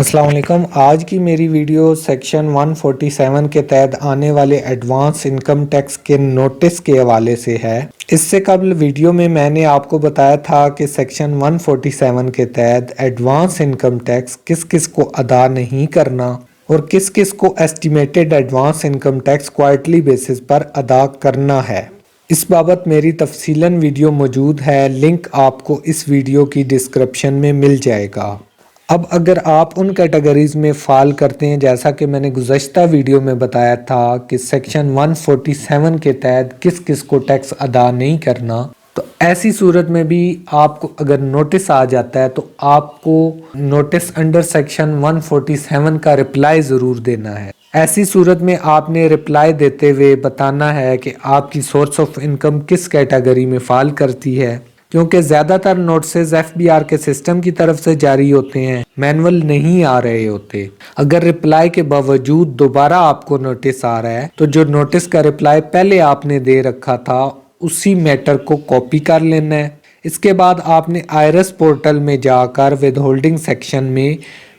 السلام علیکم۔ آج کی میری ویڈیو سیکشن 147 کے تحت آنے والے ایڈوانس انکم ٹیکس کے نوٹس کے حوالے سے ہے۔ اس سے قبل ویڈیو میں نے آپ کو بتایا تھا کہ سیکشن 147 کے تحت ایڈوانس انکم ٹیکس کس کس کو ادا نہیں کرنا اور کس کس کو estimated advance income tax quarterly basis پر ادا کرنا ہے۔ اس بابت میری تفصیلاً ویڈیو موجود ہے، لنک آپ کو اس ویڈیو کی ڈسکرپشن میں مل جائے گا۔ اب اگر آپ ان کیٹیگریز میں فال کرتے ہیں جیسا کہ میں نے گزشتہ ویڈیو میں بتایا تھا کہ سیکشن 147 کے تحت کس کس کو ٹیکس ادا نہیں کرنا، تو ایسی صورت میں بھی آپ کو اگر نوٹس آ جاتا ہے تو آپ کو نوٹس انڈر سیکشن 147 کا رپلائی ضرور دینا ہے۔ ایسی صورت میں آپ نے رپلائی دیتے ہوئے بتانا ہے کہ آپ کی سورس آف انکم کس کیٹیگری میں فال کرتی ہے، کیونکہ زیادہ تر نوٹسز FBR کے سسٹم کی طرف سے جاری ہوتے ہیں، مینول نہیں آ رہے ہوتے۔ اگر رپلائی کے باوجود دوبارہ آپ کو نوٹس آ رہا ہے تو جو نوٹس کا رپلائی پہلے آپ نے دے رکھا تھا اسی میٹر کو کاپی کر لینا ہے۔ اس کے بعد آپ نے آئرس پورٹل میں جا کر ود ہولڈنگ سیکشن میں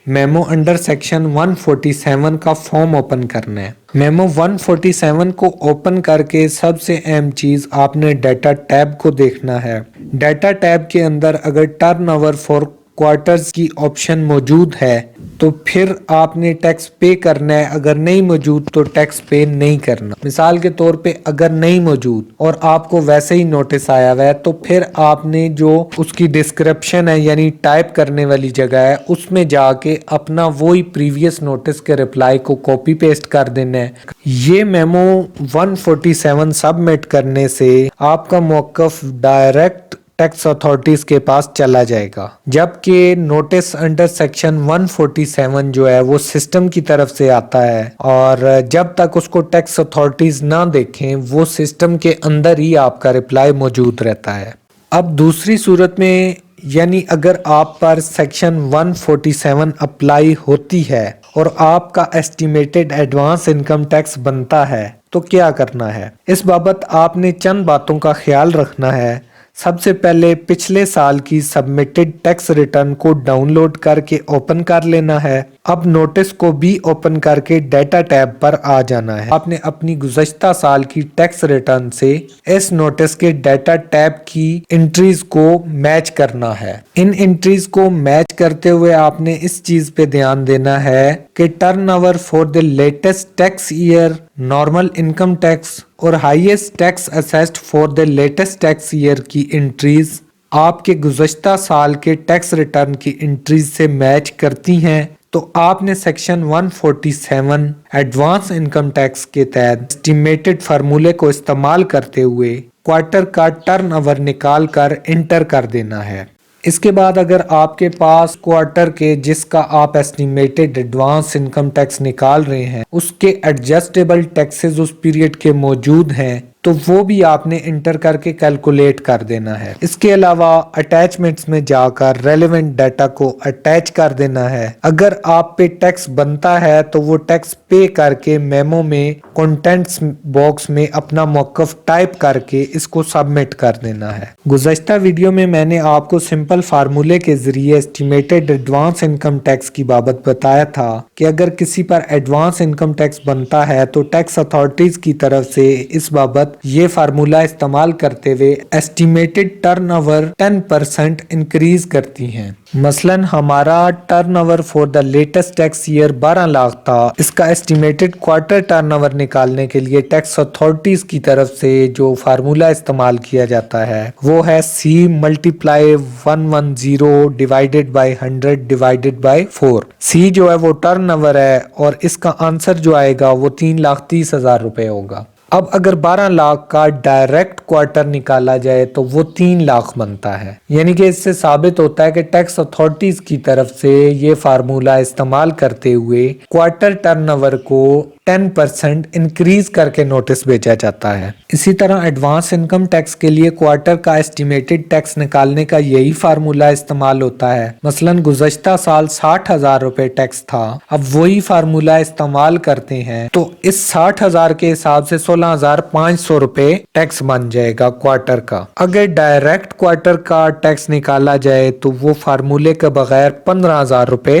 میمو انڈر سیکشن 147 کا فارم اوپن کرنا ہے۔ میمو 147 کو اوپن کر کے سب سے اہم چیز آپ نے ڈیٹا ٹیب کو دیکھنا ہے۔ ڈیٹا ٹیب کے اندر اگر ٹرن اوور فور کوارٹرز کی آپشن موجود ہے تو پھر آپ نے ٹیکس پے کرنا ہے، اگر نہیں موجود تو ٹیکس پے نہیں کرنا۔ مثال کے طور پہ اگر نہیں موجود اور آپ کو ویسے ہی نوٹس آیا ہوا ہے تو پھر آپ نے جو اس کی ڈسکرپشن ہے یعنی ٹائپ کرنے والی جگہ ہے اس میں جا کے اپنا وہی پریویس نوٹس کے رپلائی کو کاپی پیسٹ کر دینا ہے۔ یہ میمو 147 سبمٹ کرنے سے آپ کا موقف ڈائریکٹ ٹیکس اتھارٹیز کے پاس چلا جائے گا، جبکہ نوٹس انڈر سیکشن 147 جو ہے وہ سسٹم کی طرف سے آتا ہے اور جب تک اس کو ٹیکس اتھارٹیز نہ دیکھیں وہ سسٹم کے اندر ہی آپ کا رپلائی موجود رہتا ہے۔ اب دوسری صورت میں یعنی اگر آپ پر سیکشن 147 اپلائی ہوتی ہے اور آپ کا ایسٹیمیٹڈ ایڈوانس انکم ٹیکس بنتا ہے تو کیا کرنا ہے؟ اس بابت آپ نے چند باتوں کا خیال رکھنا ہے۔ سب سے پہلے پچھلے سال کی سبمٹڈ ٹیکس ریٹرن کو ڈاؤن لوڈ کر کے اوپن کر لینا ہے۔ اب نوٹس کو بھی اوپن کر کے ڈیٹا ٹیب پر آ جانا ہے۔ آپ نے اپنی گزشتہ سال کی ٹیکس ریٹرن سے اس نوٹس کے ڈیٹا ٹیب کی انٹریز کو میچ کرنا ہے۔ ان انٹریز کو میچ کرتے ہوئے آپ نے اس چیز پہ دھیان دینا ہے کہ turnover for the latest tax year, normal income tax اور highest tax assessed for the latest tax year کی انٹریز آپ کے گزشتہ سال کے ٹیکس ریٹرن کی انٹریز سے میچ کرتی ہیں تو آپ نے سیکشن 147 ایڈوانس انکم ٹیکس کے تحت اسٹیمیٹڈ فارمولے کو استعمال کرتے ہوئے کوارٹر کا ٹرن اوور نکال کر انٹر کر دینا ہے۔ اس کے بعد اگر آپ کے پاس کوارٹر کے جس کا آپ ایسٹیمیٹڈ ایڈوانس انکم ٹیکس نکال رہے ہیں اس کے ایڈجسٹیبل ٹیکسز اس پیریڈ کے موجود ہیں تو وہ بھی آپ نے انٹر کر کے کیلکولیٹ کر دینا ہے۔ اس کے علاوہ اٹیچمنٹس میں جا کر ریلیونٹ ڈیٹا کو اٹیچ کر دینا ہے۔ اگر آپ پہ ٹیکس بنتا ہے تو وہ ٹیکس پے کر کے میمو میں کنٹینٹس باکس میں اپنا موقف ٹائپ کر کے اس کو سبمٹ کر دینا ہے۔ گزشتہ ویڈیو میں نے آپ کو سمپل فارمولے کے ذریعے اسٹیمیٹڈ ایڈوانس انکم ٹیکس کی بابت بتایا تھا کہ اگر کسی پر ایڈوانس انکم ٹیکس بنتا ہے تو ٹیکس اتھارٹیز کی طرف سے اس بابت یہ فارمولا استعمال کرتے ہوئے ایسٹیمیٹڈ ٹرن اوور 10% انکریز کرتی ہیں۔ مثلا ہمارا turnover for the latest tax year 12 lakh تھا۔ اس کا ایسٹیمیٹڈ کوارٹر ٹرن اوور نکالنے کے لیے ٹیکس اتھارٹیز کی طرف سے جو فارمولا استعمال کیا جاتا ہے وہ ہے C multiply 110 divided by 100 divided by 4۔ C جو ہے وہ ٹرن اوور ہے اور اس کا آنسر جو آئے گا وہ 3,30,000 روپے ہوگا۔ اب اگر 12 لاکھ کا ڈائریکٹ کوارٹر نکالا جائے تو وہ 3 لاکھ بنتا ہے، یعنی کہ اس سے ثابت ہوتا ہے کہ ٹیکس اتھارٹیز کی طرف سے یہ فارمولا استعمال کرتے ہوئے کوارٹر ٹرن اوور کو 10% انکریز کر کے نوٹس بھیجا جاتا ہے۔ اسی طرح ایڈوانس انکم ٹیکس کے لیے کوارٹر کا ایسٹیمیٹڈ ٹیکس نکالنے کا یہی فارمولا استعمال ہوتا ہے۔ مثلا گزشتہ سال 60,000 روپے ٹیکس تھا، اب وہی فارمولا استعمال کرتے ہیں تو اس 60,000 کے حساب سے 16,500 روپے ٹیکس بن جائے گا کوارٹر کا۔ اگر ڈائریکٹ کوارٹر کا ٹیکس نکالا جائے تو وہ فارمولے کے بغیر 15,000 روپے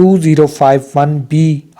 2051B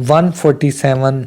147